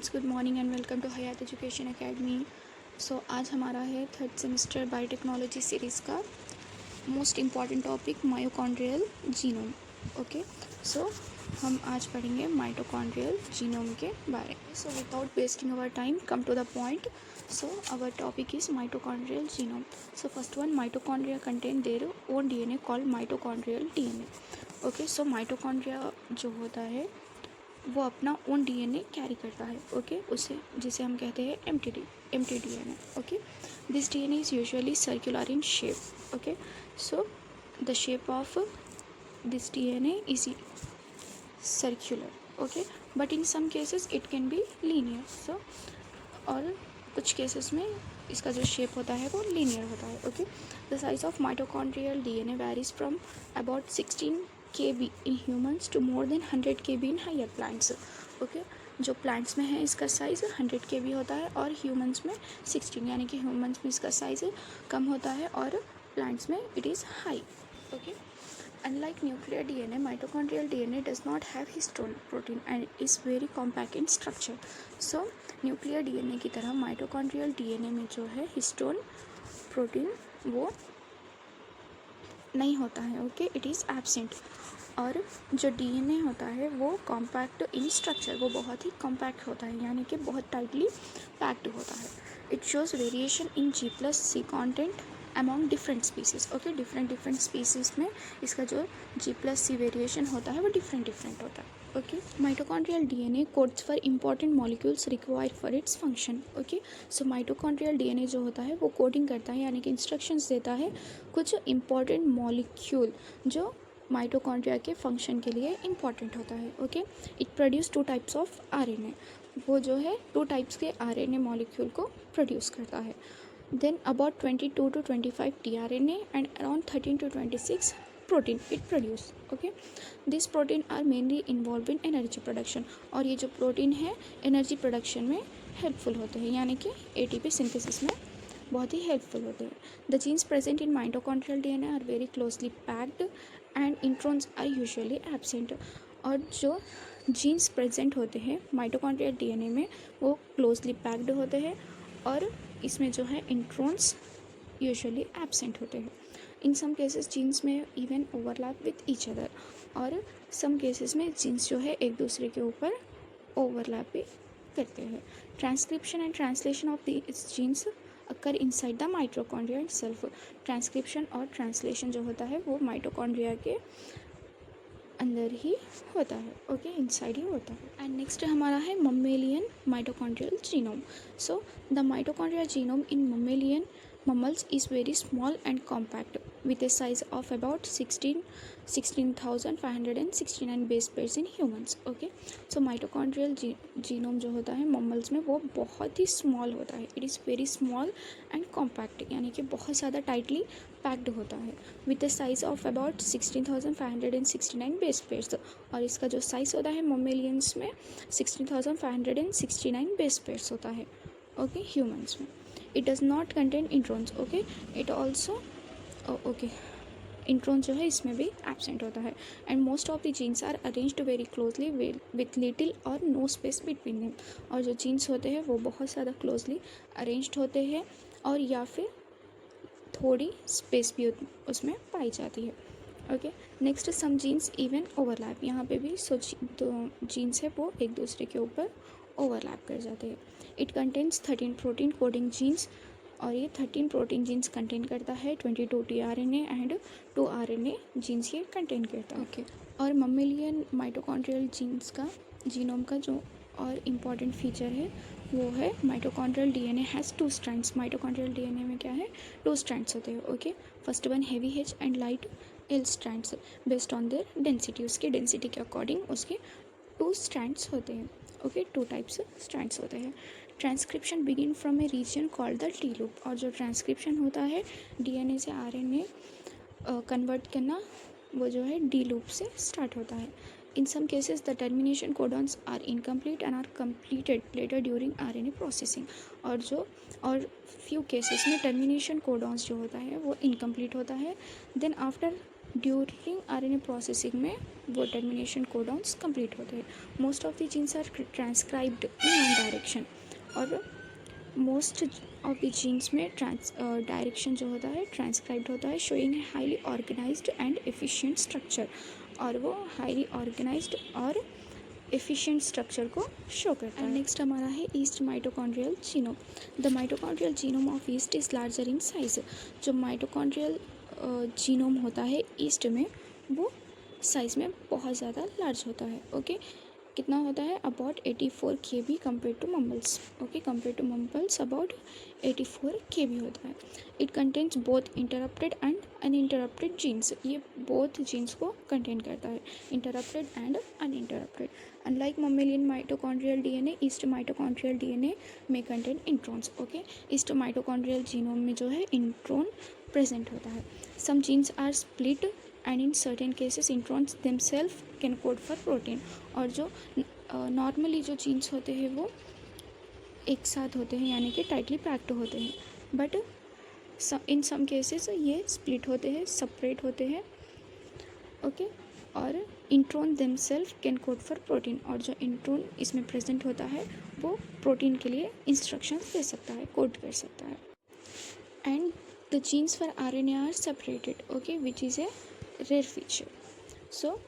Students, good morning and welcome to Hayat education academy. So आज हमारा है थर्ड सेमेस्टर बायोटेक्नोलॉजी सीरीज़ का most important topic mitochondrial genome. Okay, so हम आज पढ़ेंगे माइटोकॉन्ड्रियल जीनोम के बारे में। So without wasting our time, come to the point. So our topic is mitochondrial genome. So first one, mitochondria contain their own DNA called mitochondrial DNA. Okay, so mitochondria जो होता है वो अपना own DNA carry करता है। Okay, उसे जिसे हम कहते हैं mt DNA. Okay, this DNA is usually circular in shape. Okay, so the shape of this DNA is circular. Okay, but in some cases it can be linear. So और कुछ cases में इसका जो शेप होता है वो linear होता है। Okay, the size of mitochondrial DNA varies from about 16 kb in humans to more than 100 kb in higher plants. Okay, जो प्लांट्स में है इसका साइज़ 100 kb होता है और ह्यूमंस में 16, यानी कि ह्यूमंस में इसका साइज़ कम होता है और प्लांट्स में it is high. Okay, unlike nuclear DNA, mitochondrial DNA does not have histone protein and is very compact in structure. So nuclear DNA की तरह माइटोकॉन्ड्रियल डीएनए में जो है हिस्टोन प्रोटीन वो नहीं होता है। Okay, it is absent. और जो डीएनए होता है वो कॉम्पैक्ट इन स्ट्रक्चर, वो बहुत ही कॉम्पैक्ट होता है, यानी कि बहुत टाइटली पैक्ड होता है। It shows variation in G+C content among different species. Okay, different species में इसका जो G+C वेरिएशन होता है वो डिफरेंट होता है। Okay, mitochondrial DNA codes for important molecules required for its function. Okay, so mitochondrial DNA जो होता है वो कोडिंग करता है, यानी कि इंस्ट्रक्शंस देता है कुछ इंपॉर्टेंट मॉलिक्यूल जो माइटोकॉन्ड्रिया के फंक्शन के लिए इम्पॉर्टेंट होता है। Okay, it produce 2 types of RNA, वो जो है 2 टाइप्स के आरएनए मॉलिक्यूल को प्रोड्यूस करता है। Then about 22 to 25 tRNA and around 13 to 26 protein it produce. Okay, this protein are mainly involve in energy production, और ये जो प्रोटीन है एनर्जी प्रोडक्शन में हेल्पफुल होते हैं, यानी कि एटीपी सिंथेसिस में बहुत ही हेल्पफुल होते हैं। The genes present in mitochondrial DNA are very closely packed and introns are usually absent. और जो जीन्स प्रेजेंट होते हैं माइटोकॉन्ड्रियल डीएनए में वो क्लोजली पैक्ड होते हैं और इसमें जो है इंट्रॉन्स यूजुअली एब्सेंट होते हैं। इन सम केसेस जीन्स में even overlap with each other, और सम केसेस में जीन्स जो है एक दूसरे के ऊपर ओवरलैप भी करते हैं। Transcription and translation of this genes occur inside the mitochondria itself. Transcription और ट्रांसलेशन जो होता है वो माइटोकॉन्ड्रिया के अंदर ही होता है। ओके, इनसाइड ही होता है। एंड नेक्स्ट हमारा है mammalian mitochondrial genome. So the mitochondrial genome in mammalian mammals is very small and compact with a size of about 16,569 base pairs in humans. Okay, so mitochondrial genome जो होता है ममल्स में वो बहुत ही स्मॉल होता है। It is very small and compact, यानी कि बहुत ज़्यादा टाइटली पैक्ड होता है with A size of about 16,569 base pairs. और इसका जो साइज़ होता है ममेलियंस में 16,569 बेस पेयर्स होता है। ओके, ह्यूमंस में it does not contain introns. Okay, it also okay introns जो है इसमें भी एब्सेंट होता है। And most of the genes are arranged very closely with little or no space between them. और जो जीन्स होते हैं वो बहुत ज़्यादा क्लोजली अरेंज्ड होते हैं और या फिर थोड़ी स्पेस भी उसमें पाई जाती है। Okay, next some genes even overlap, यहाँ पे भी तो जीन्स है वो एक दूसरे के ऊपर ओवरलैप कर जाते हैं। It contains 13 protein coding genes, और ये 13 प्रोटीन जीन्स कंटेन करता है। 22 tRNA एंड 2 RNA जीन्स ये कंटेन करता है। ओके, और ममेलियन माइटोकॉन्ड्रियल जीन्स का जीनोम का जो और इम्पॉर्टेंट फीचर है वो है mitochondrial DNA has 2 strands. Mitochondrial DNA में क्या है, 2 स्ट्रैंड्स होते हैं। Okay, first one heavy H and light L strands based on their density, उसकी डेंसिटी के अकॉर्डिंग उसके 2 स्ट्रैंड्स होते हैं। ओके, 2 टाइप्स स्ट्रैंड्स होते हैं। Transcription begin from A reason called the T loop, और जो ट्रांसक्रिप्शन होता है डीएनए से आरएनए कन्वर्ट करना वो जो है डी लूप से स्टार्ट होता है। In some cases the termination codons are incomplete and are completed later during RNA processing, और फ्यू केसेस में टर्मिनेशन कोडॉन्स जो होता है वो इनकम्प्लीट होता है। Then after during RNA processing में वो टर्मिनेशन कोडॉन्स कंप्लीट होते हैं. Most of the genes are transcribed in one direction, और मोस्ट ऑफ द जीन्स में डायरेक्शन जो होता है ट्रांसक्राइब्ड होता है, showing highly organized and efficient structure, और वो हाईली ऑर्गेनाइज्ड और एफिशिएंट स्ट्रक्चर को शो करता है. नेक्स्ट हमारा है east mitochondrial genome. The mitochondrial genome of east is larger in size. जो माइटोकॉन्ड्रियल जीनोम होता है ईस्ट में, वो साइज़ में बहुत ज़्यादा लार्ज होता है. ओके, कितना होता है? About 84 kb compare to mammals. Okay, compare to mammals about 84 kb होता है. It contains both interrupted and uninterrupted genes. ये बोथ जीन्स को कंटेन करता है, interrupted and uninterrupted. Unlike mammalian mitochondrial DNA, yeast mitochondrial DNA में contain introns. Okay, yeast mitochondrial genome में जो है इंट्रॉन प्रेजेंट होता है. Some genes are split and in certain cases introns themself can code for protein. और जो normally जो jeans होते हैं वो एक साथ होते हैं, यानी कि टाइटली पैक्ड होते हैं, बट इन सम केसेस ये स्प्लिट होते हैं, सेपरेट होते हैं. ओके, और intron themselves can code for protein. और जो इंट्रॉन इसमें प्रेजेंट होता है वो प्रोटीन के लिए इंस्ट्रक्शंस दे सकता है, कोड कर सकता है. And the genes for RNA are separated. Okay, which is a rare feature. So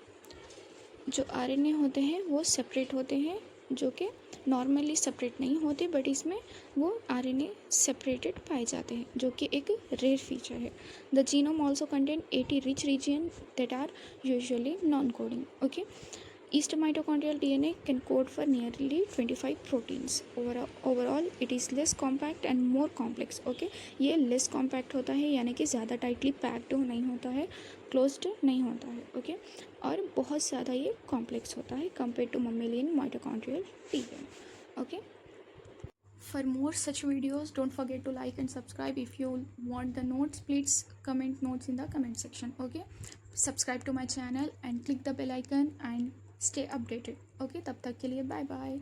जो RNA होते हैं वो सेपरेट होते हैं, जो कि नॉर्मली सेपरेट नहीं होते, बट इसमें वो RNA सेपरेटेड पाए जाते हैं, जो कि एक रेयर फीचर है. The genome also contain 80 rich region that are usually non coding. Okay, yeast mitochondrial DNA can code for nearly 25 proteins. Overall, it is less compact and more complex. Okay, ये less compact होता है, यानी कि ज़्यादा tightly packed नहीं होता है, closed नहीं होता है. ओके, और बहुत ज़्यादा ये कॉम्प्लेक्स होता है compare to mammalian mitochondrial DNA. Okay. For more such videos, don't forget to like and subscribe. If you want the notes, please comment notes in the comment section. Okay, subscribe to my channel and click the bell icon and stay updated. Okay, तब तक के लिए bye bye.